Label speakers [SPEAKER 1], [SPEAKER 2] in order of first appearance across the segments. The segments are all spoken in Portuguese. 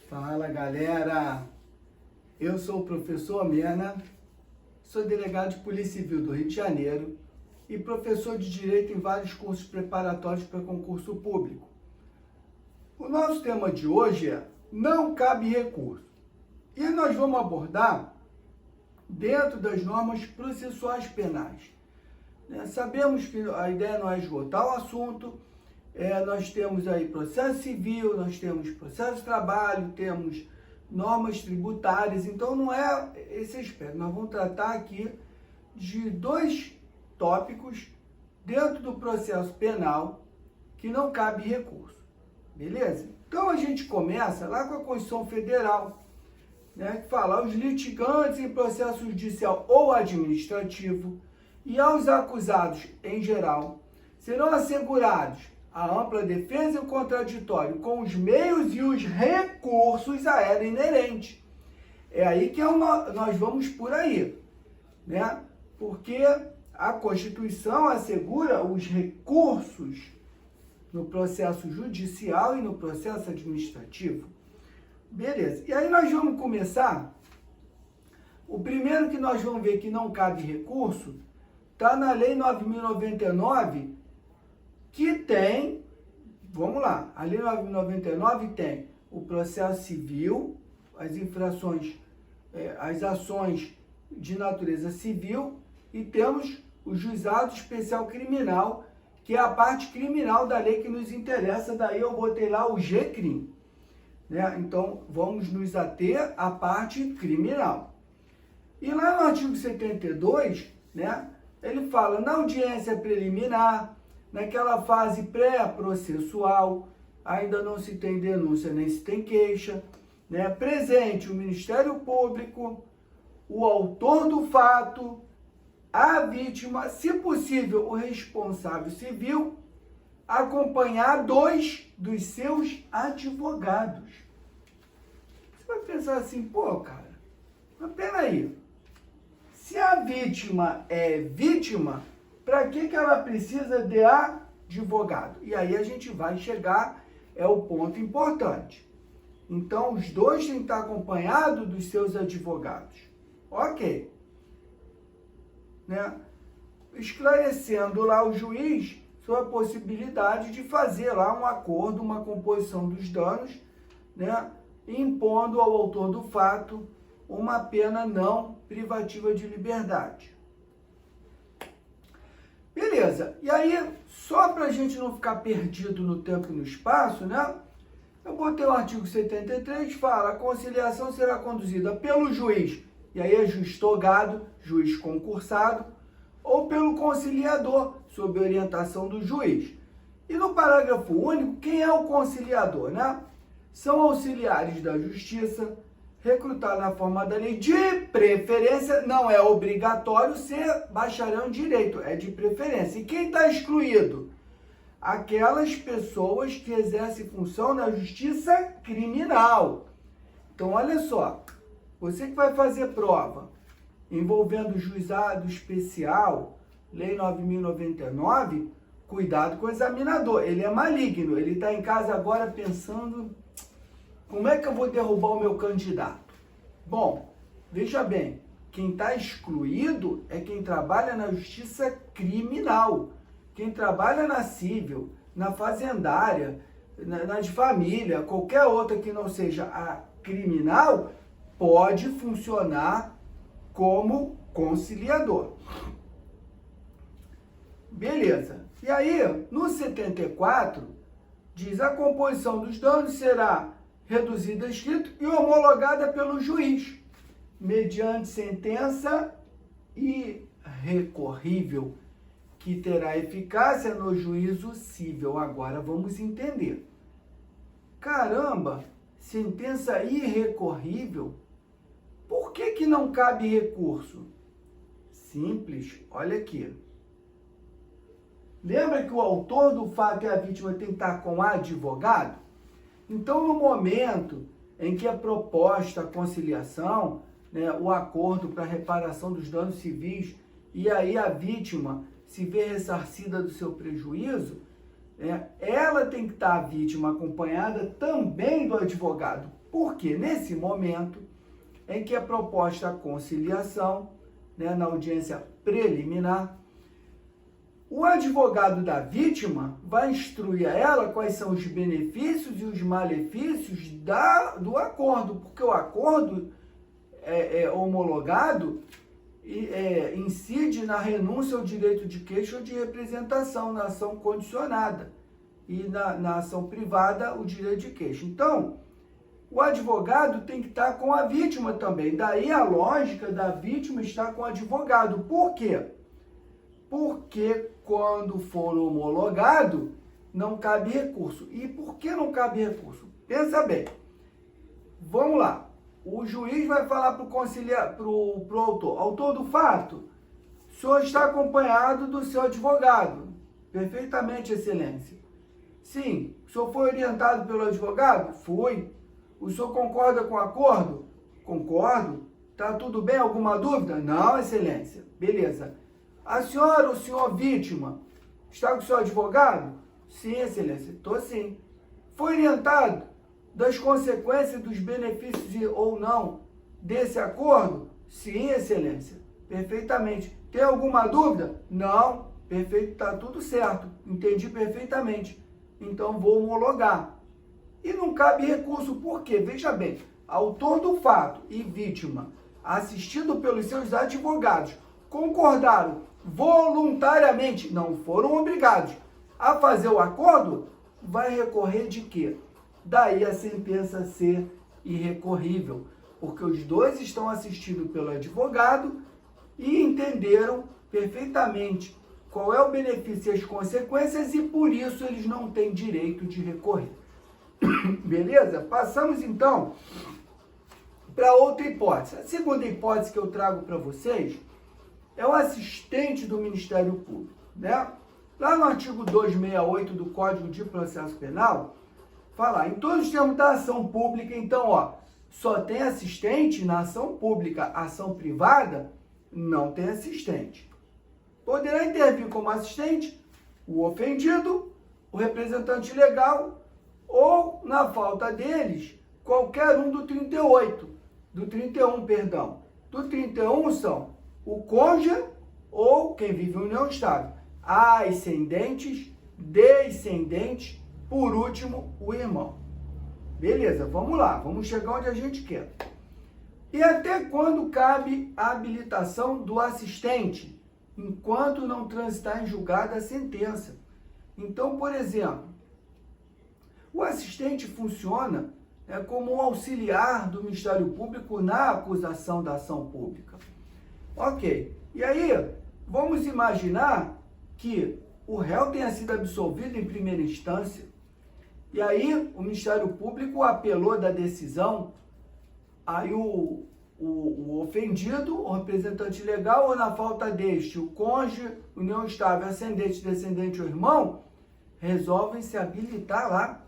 [SPEAKER 1] Fala, galera! Eu sou o professor Mena, sou delegado de Polícia Civil do Rio de Janeiro e professor de Direito em vários cursos preparatórios para concurso público. O nosso tema de hoje é Não Cabe Recurso. E nós vamos abordar dentro das normas processuais penais. Sabemos que a ideia não é esgotar o assunto, nós temos aí processo civil, nós temos processo de trabalho, temos normas tributárias, então não é esse aspecto. Nós vamos tratar aqui de dois tópicos dentro do processo penal que não cabe recurso, beleza? Então a gente começa lá com a Constituição Federal, que fala aos litigantes em processo judicial ou administrativo e aos acusados em geral serão assegurados a ampla defesa e o contraditório com os meios e os recursos a ela inerentes. É aí que nós vamos por aí, Porque a Constituição assegura os recursos no processo judicial e no processo administrativo. Beleza. E aí nós vamos começar. O primeiro que nós vamos ver que não cabe recurso está na Lei 9.099, que tem, vamos lá, a Lei 9.099 tem o processo civil, as infrações, as ações de natureza civil, e temos o juizado especial criminal, que é a parte criminal da lei que nos interessa, daí eu botei lá o GCRIM. Então, vamos nos ater à parte criminal. E lá no artigo 72, ele fala, na audiência preliminar, naquela fase pré-processual, ainda não se tem denúncia nem se tem queixa, presente o Ministério Público, o autor do fato, a vítima, se possível, o responsável civil, acompanhar dois dos seus advogados. Você vai pensar assim, pô, cara, mas peraí, se a vítima é vítima, para que ela precisa de advogado? E aí a gente vai chegar, é o ponto importante. Então, os dois têm que estar acompanhados dos seus advogados. Ok. Esclarecendo lá o juiz sobre a possibilidade de fazer lá um acordo, uma composição dos danos, impondo ao autor do fato uma pena não privativa de liberdade. Beleza, e aí, só para a gente não ficar perdido no tempo e no espaço, eu botei o artigo 73, fala, a conciliação será conduzida pelo juiz, e aí é juiz togado, juiz concursado, ou pelo conciliador, sob orientação do juiz. E no parágrafo único, quem é o conciliador, São auxiliares da justiça, recrutados na forma da lei, de preferência, não é obrigatório ser bacharel em direito, é de preferência. E quem está excluído? Aquelas pessoas que exercem função na justiça criminal. Então, olha só, você que vai fazer prova envolvendo juizado especial, Lei 9.099, cuidado com o examinador, ele é maligno, ele está em casa agora pensando, como é que eu vou derrubar o meu candidato? Bom, veja bem, quem está excluído é quem trabalha na justiça criminal, quem trabalha na civil, na fazendária, na de família, qualquer outra que não seja a criminal, pode funcionar como conciliador. Beleza. E aí, no 74, diz a composição dos danos será reduzida a escrito e homologada pelo juiz, mediante sentença irrecorrível, que terá eficácia no juízo cível. Agora vamos entender. Caramba, sentença irrecorrível? Por que não cabe recurso? Simples, olha aqui. Lembra que o autor do fato e a vítima tem que estar com advogado? Então, no momento em que é proposta a conciliação, o acordo para reparação dos danos civis, e aí a vítima se vê ressarcida do seu prejuízo, ela tem que estar, a vítima, acompanhada também do advogado. Porque nesse momento em que é proposta a conciliação, na audiência preliminar, o advogado da vítima vai instruir a ela quais são os benefícios e os malefícios do acordo, porque o acordo homologado incide na renúncia ao direito de queixa ou de representação na ação condicionada e na ação privada o direito de queixa. Então, o advogado tem que estar com a vítima também. Daí a lógica da vítima estar com o advogado. Por quê? Porque quando for homologado, não cabe recurso. E por que não cabe recurso? Pensa bem. Vamos lá. O juiz vai falar para o autor do fato: o senhor está acompanhado do seu advogado. Perfeitamente, excelência. Sim. O senhor foi orientado pelo advogado? Fui. O senhor concorda com o acordo? Concordo. Tá tudo bem? Alguma dúvida? Não, excelência. Beleza. A senhora, o senhor vítima, está com o seu advogado? Sim, excelência. Estou sim. Foi orientado das consequências, dos benefícios ou não desse acordo? Sim, excelência. Perfeitamente. Tem alguma dúvida? Não. Perfeito, está tudo certo. Entendi perfeitamente. Então vou homologar. E não cabe recurso, por quê? Veja bem, autor do fato e vítima, assistido pelos seus advogados, concordaram voluntariamente, não foram obrigados a fazer o acordo, vai recorrer de quê? Daí a sentença ser irrecorrível, porque os dois estão assistidos pelo advogado e entenderam perfeitamente qual é o benefício e as consequências e por isso eles não têm direito de recorrer. Beleza? Passamos então para outra hipótese. A segunda hipótese que eu trago para vocês é o assistente do Ministério Público, Lá no artigo 268 do Código de Processo Penal, fala, em todos os termos da ação pública, então, só tem assistente na ação pública. Ação privada, não tem assistente. Poderá intervir como assistente o ofendido, o representante legal, ou, na falta deles, qualquer um do 31, perdão. Do 31 são o cônjuge ou quem vive em união estável, ascendentes, descendentes, por último, o irmão. Beleza, vamos lá, vamos chegar onde a gente quer. E até quando cabe a habilitação do assistente, enquanto não transitar em julgada a sentença? Então, por exemplo, o assistente funciona como um auxiliar do Ministério Público na acusação da ação pública. Ok. E aí, vamos imaginar que o réu tenha sido absolvido em primeira instância. E aí, o Ministério Público apelou da decisão. Aí, o ofendido, o representante legal, ou na falta deste, o cônjuge, união estável, ascendente, descendente ou irmão, resolvem se habilitar lá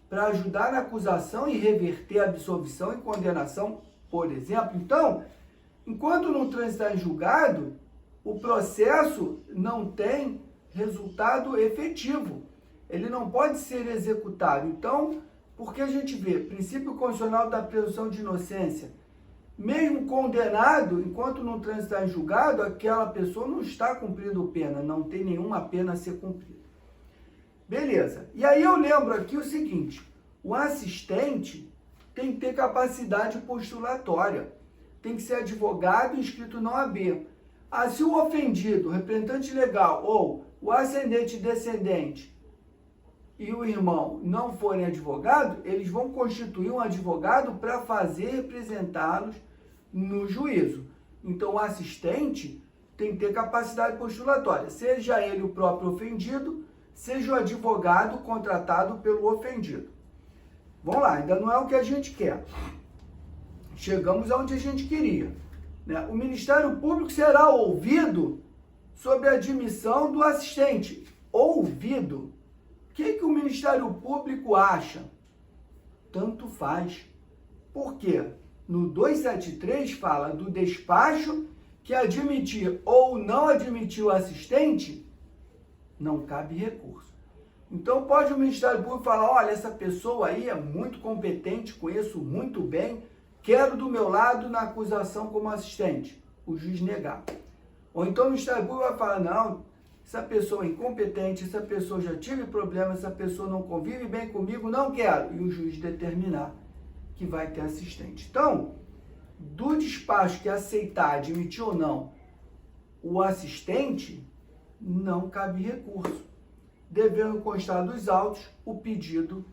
[SPEAKER 1] para ajudar na acusação e reverter a absolvição e condenação, por exemplo. Então, enquanto não transitar em julgado, o processo não tem resultado efetivo. Ele não pode ser executado. Então, porque a gente vê, princípio constitucional da presunção de inocência, mesmo condenado, enquanto não transitar em julgado, aquela pessoa não está cumprindo pena, não tem nenhuma pena a ser cumprida. Beleza. E aí eu lembro aqui o seguinte, o assistente tem que ter capacidade postulatória, tem que ser advogado inscrito na OAB. Se o ofendido, o representante legal ou o ascendente e descendente e o irmão não forem advogados, eles vão constituir um advogado para fazer representá-los no juízo. Então o assistente tem que ter capacidade postulatória, seja ele o próprio ofendido, seja o advogado contratado pelo ofendido. Vamos lá, ainda não é o que a gente quer. Chegamos aonde a gente queria. O Ministério Público será ouvido sobre a admissão do assistente. Ouvido. O que o Ministério Público acha? Tanto faz. Por quê? No 273 fala do despacho que admitir ou não admitir o assistente, não cabe recurso. Então pode o Ministério Público falar, olha, essa pessoa aí é muito competente, conheço muito bem, quero do meu lado na acusação como assistente. O juiz negar. Ou então o Ministério Público vai falar, não, essa pessoa é incompetente, essa pessoa já tive problema, essa pessoa não convive bem comigo, não quero. E o juiz determinar que vai ter assistente. Então, do despacho que aceitar, admitir ou não o assistente, não cabe recurso, devendo constar dos autos o pedido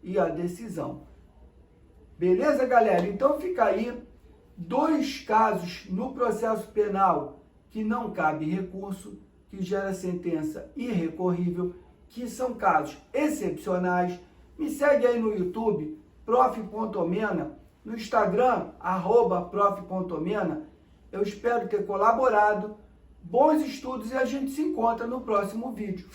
[SPEAKER 1] e a decisão. Beleza, galera? Então fica aí 2 casos no processo penal que não cabe recurso, que gera sentença irrecorrível, que são casos excepcionais. Me segue aí no YouTube, prof.omena, no Instagram, @prof.omena. Eu espero ter colaborado. Bons estudos e a gente se encontra no próximo vídeo.